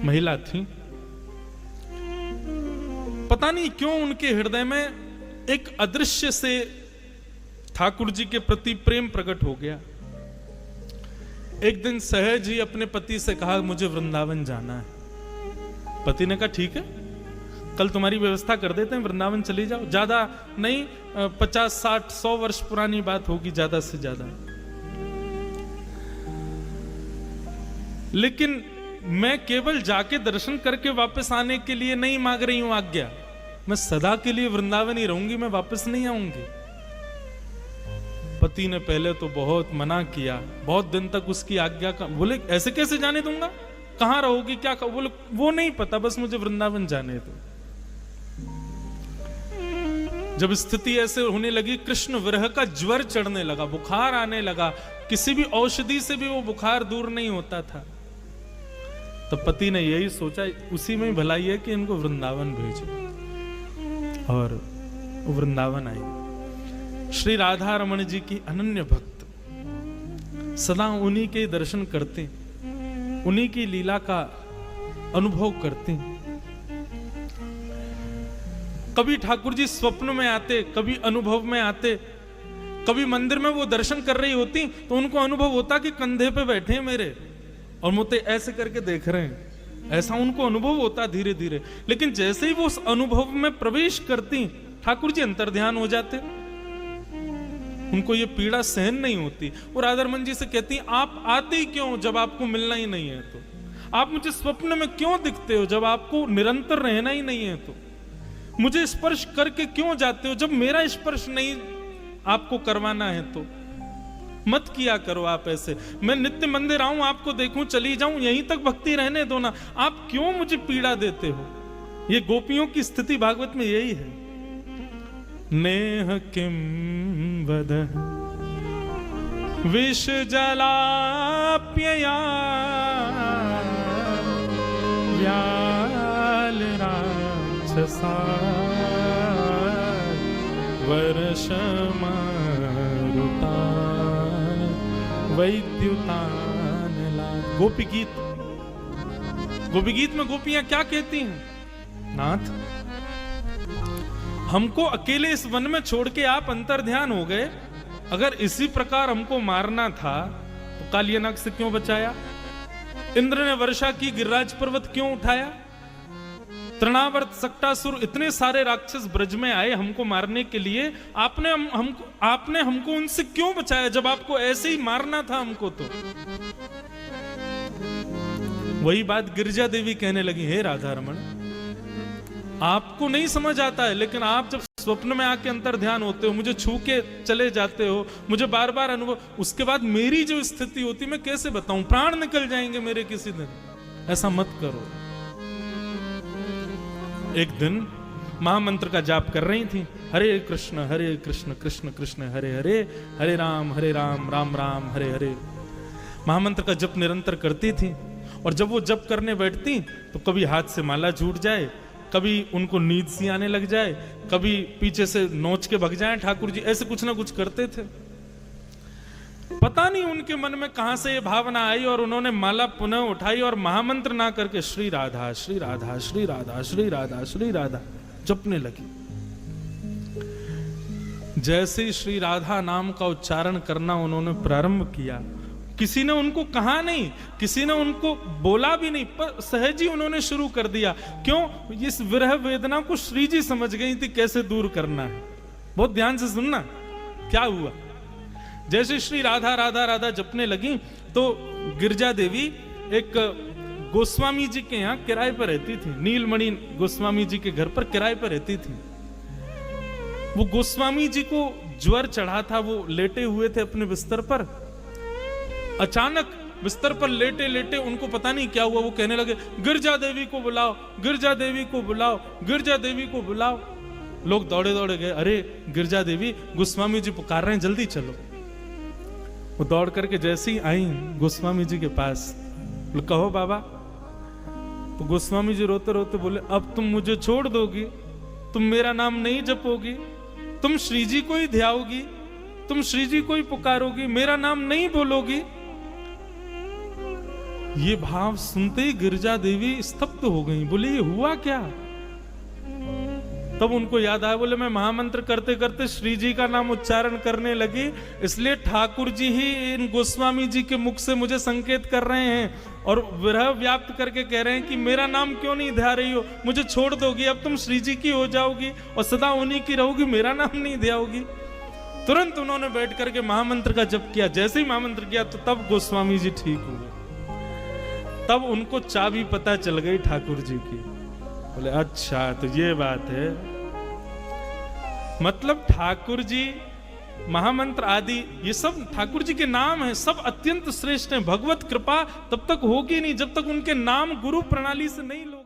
महिला थी। पता नहीं क्यों उनके हृदय में एक अदृश्य से ठाकुर जी के प्रति प्रेम प्रकट हो गया। एक दिन सहज ही अपने पति से कहा, मुझे वृंदावन जाना है। पति ने कहा, ठीक है, कल तुम्हारी व्यवस्था कर देते हैं, वृंदावन चली जाओ। ज्यादा नहीं, 50, 60, 100 वर्ष पुरानी बात होगी, ज्यादा से ज्यादा। लेकिन मैं केवल जाके दर्शन करके वापस आने के लिए नहीं मांग रही हूं आज्ञा, मैं सदा के लिए वृंदावन ही रहूंगी, मैं वापस नहीं आऊंगी। पति ने पहले तो बहुत मना किया, बहुत दिन तक उसकी आज्ञा का, बोले ऐसे कैसे जाने दूंगा, कहां रहोगी, क्या बोले वो नहीं पता, बस मुझे वृंदावन जाने दो। जब स्थिति ऐसे होने लगी, कृष्ण विरह का ज्वर चढ़ने लगा, बुखार आने लगा, किसी भी औषधि से भी वो बुखार दूर नहीं होता था, तो पति ने यही सोचा, उसी में भलाई है कि इनको वृंदावन भेजो। और वृंदावन आई। श्री राधा रमण जी की अनन्य भक्त, सदा उन्हीं के दर्शन करते, उन्हीं की लीला का अनुभव करते। कभी ठाकुर जी स्वप्न में आते, कभी अनुभव में आते, कभी मंदिर में वो दर्शन कर रही होती तो उनको अनुभव होता कि कंधे पे बैठे हैं मेरे और मुझे ऐसे करके देख रहे हैं, ऐसा उनको अनुभव होता धीरे धीरे। लेकिन जैसे ही वो उस अनुभव में प्रवेश करती, ठाकुर जी अंतर्ध्यान हो जाते, उनको ये पीड़ा सहन नहीं होती। और राधा रमन जी से कहती, आप आते ही क्यों जब आपको मिलना ही नहीं है, तो आप मुझे स्वप्न में क्यों दिखते हो जब आपको निरंतर रहना ही नहीं है, तो मुझे स्पर्श करके क्यों जाते हो जब मेरा स्पर्श नहीं आपको करवाना है, तो मत किया करो आप ऐसे। मैं नित्य मंदिर आऊं, आपको देखूं, चली जाऊं, यहीं तक भक्ति रहने दो ना, आप क्यों मुझे पीड़ा देते हो। ये गोपियों की स्थिति भागवत में यही है। नेह किम वद विष जलाप्यया व्याल राक्षसा वर्षमारुता वैद्युतान लाल। गोपी गीत, गोपी गीत में गोपियां क्या कहती हैं, नाथ हमको अकेले इस वन में छोड़ के आप अंतर्ध्यान हो गए, अगर इसी प्रकार हमको मारना था तो कालियानाग से क्यों बचाया, इंद्र ने वर्षा की, गिरिराज पर्वत क्यों उठाया, तृणावर्त, सक्टासुर, इतने सारे राक्षस ब्रज में आए हमको मारने के लिए, आपने हमको उनसे क्यों बचाया जब आपको ऐसे ही मारना था हमको। तो वही बात गिरिजा देवी कहने लगी, हे राधा रमण, आपको नहीं समझ आता है, लेकिन आप जब स्वप्न में आके अंतर ध्यान होते हो, मुझे छू के चले जाते हो, मुझे बार बार अनुभव, उसके बाद मेरी जो स्थिति होती मैं कैसे बताऊं, प्राण निकल जाएंगे मेरे किसी दिन, ऐसा मत करो। एक दिन महामंत्र का जाप कर रही थी, हरे कृष्ण कृष्ण कृष्ण हरे हरे, हरे राम राम राम हरे हरे। महामंत्र का जप निरंतर करती थी, और जब वो जप करने बैठती तो कभी हाथ से माला छूट जाए, कभी उनको नींद सी आने लग जाए, कभी पीछे से नोच के भग जाए ठाकुर जी, ऐसे कुछ ना कुछ करते थे। पता नहीं उनके मन में कहां से ये भावना आई, और उन्होंने माला पुनः उठाई और महामंत्र ना करके श्री राधा श्री राधा श्री राधा श्री राधा श्री राधा जपने लगी। जैसे ही श्री राधा नाम का उच्चारण करना उन्होंने प्रारंभ किया, किसी ने उनको कहा नहीं, किसी ने उनको बोला भी नहीं, पर सहज ही उन्होंने शुरू कर दिया। क्यों, इस विरह वेदना को श्री जी समझ गई थी कैसे दूर करना है। बहुत ध्यान से सुनना क्या हुआ। जैसे श्री राधा राधा राधा जपने लगी तो गिरिजा देवी एक गोस्वामी जी के यहाँ किराए पर रहती थी, नीलमणि गोस्वामी जी के घर पर किराए पर रहती थी। वो गोस्वामी जी को ज्वर चढ़ा था, वो लेटे हुए थे अपने बिस्तर पर। अचानक बिस्तर पर लेटे लेटे उनको पता नहीं क्या हुआ, वो कहने लगे, गिरिजा देवी को बुलाओ, गिरिजा देवी को बुलाओ, गिरिजा देवी को बुलाओ। लोग दौड़े दौड़े गए, अरे गिरिजा देवी, गोस्वामी जी पुकार रहे हैं, जल्दी चलो। वो दौड़ करके जैसे ही आई गोस्वामी जी के पास, कहो बाबा। तो गोस्वामी जी रोते रोते बोले, अब तुम मुझे छोड़ दोगी, तुम मेरा नाम नहीं जपोगी, तुम श्री जी को ही ध्याओगी, तुम श्री जी को ही पुकारोगी, मेरा नाम नहीं बोलोगी। ये भाव सुनते ही गिरिजा देवी स्तब्ध हो गई, बोले ये हुआ क्या? तब उनको याद आया, बोले मैं महामंत्र करते करते श्री जी का नाम उच्चारण करने लगी, इसलिए ठाकुर जी ही इन गोस्वामी जी के मुख से मुझे संकेत कर रहे हैं और विरह व्याप्त करके कह रहे हैं कि मेरा नाम क्यों नहीं ध्या रही हो, मुझे छोड़ दोगी, अब तुम श्री जी की हो जाओगी और सदा उन्हीं की रहोगी, मेरा नाम नहीं ध्याओगी। तुरंत उन्होंने बैठ करके महामंत्र का जप किया। जैसे ही महामंत्र किया तो तब गोस्वामी जी ठीक हुए। तब उनको चाबी पता चल गई ठाकुर जी की। बोले अच्छा तो ये बात है, मतलब ठाकुर जी महामंत्र आदि ये सब ठाकुर जी के नाम है, सब अत्यंत श्रेष्ठ हैं। भगवत कृपा तब तक होगी नहीं जब तक उनके नाम गुरु प्रणाली से नहीं लो।